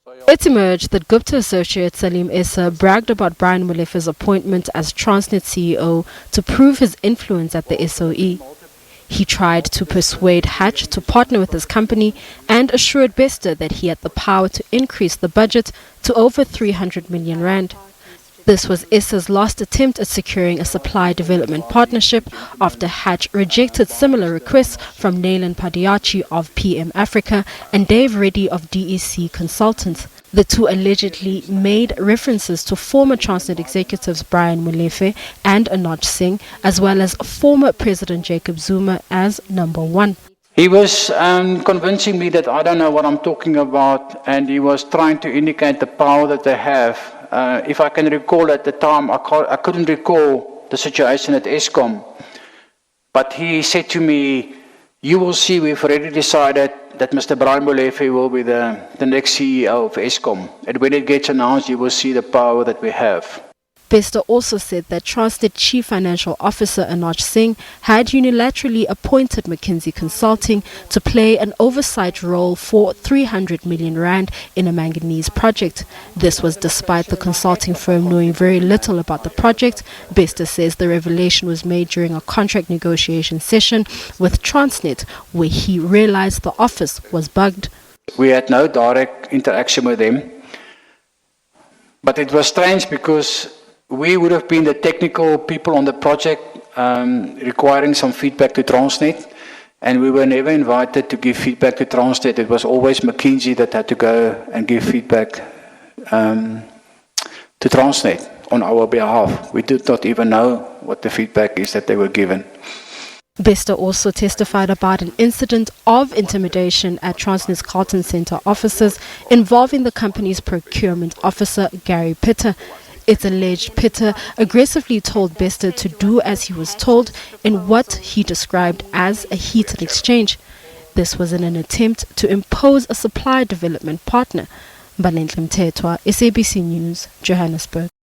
It emerged that Gupta associate Salim Essa bragged about Brian Molefe's appointment as Transnet CEO to prove his influence at the SOE. He tried to persuade Hatch to partner with his company and assured Bester that he had the power to increase the budget to over 300 million rand. This was Essa's last attempt at securing a supply development partnership after Hatch rejected similar requests from Nayland Padiachi of PM Africa and Dave Reddy of DEC Consultants. The two allegedly made references to former Transnet executives Brian Molefe and Anoj Singh, as well as former President Jacob Zuma as number one. He was convincing me that I don't know what I'm talking about, and he was trying to indicate the power that they have. If I can recall at the time, I couldn't recall the situation at Eskom. But he said to me, "You will see, we've already decided that Mr. Brian Molefe will be the next CEO of Eskom. And when it gets announced, you will see the power that we have." Bester also said that Transnet Chief Financial Officer Anoj Singh had unilaterally appointed McKinsey Consulting to play an oversight role for 300 million rand in a manganese project. This was despite the consulting firm knowing very little about the project. Bester says the revelation was made during a contract negotiation session with Transnet, where he realized the office was bugged. We had no direct interaction with them, but it was strange because we would have been the technical people on the project requiring some feedback to Transnet, and we were never invited to give feedback to Transnet. It was always McKinsey that had to go and give feedback to Transnet on our behalf. We did not even know what the feedback is that they were given. Bester also testified about an incident of intimidation at Transnet's Carlton Centre offices involving the company's procurement officer, Gary Pitter. It's alleged Pitter aggressively told Bester to do as he was told in what he described as a heated exchange. This was in an attempt to impose a supply development partner. Mtetwa, SABC News, Johannesburg.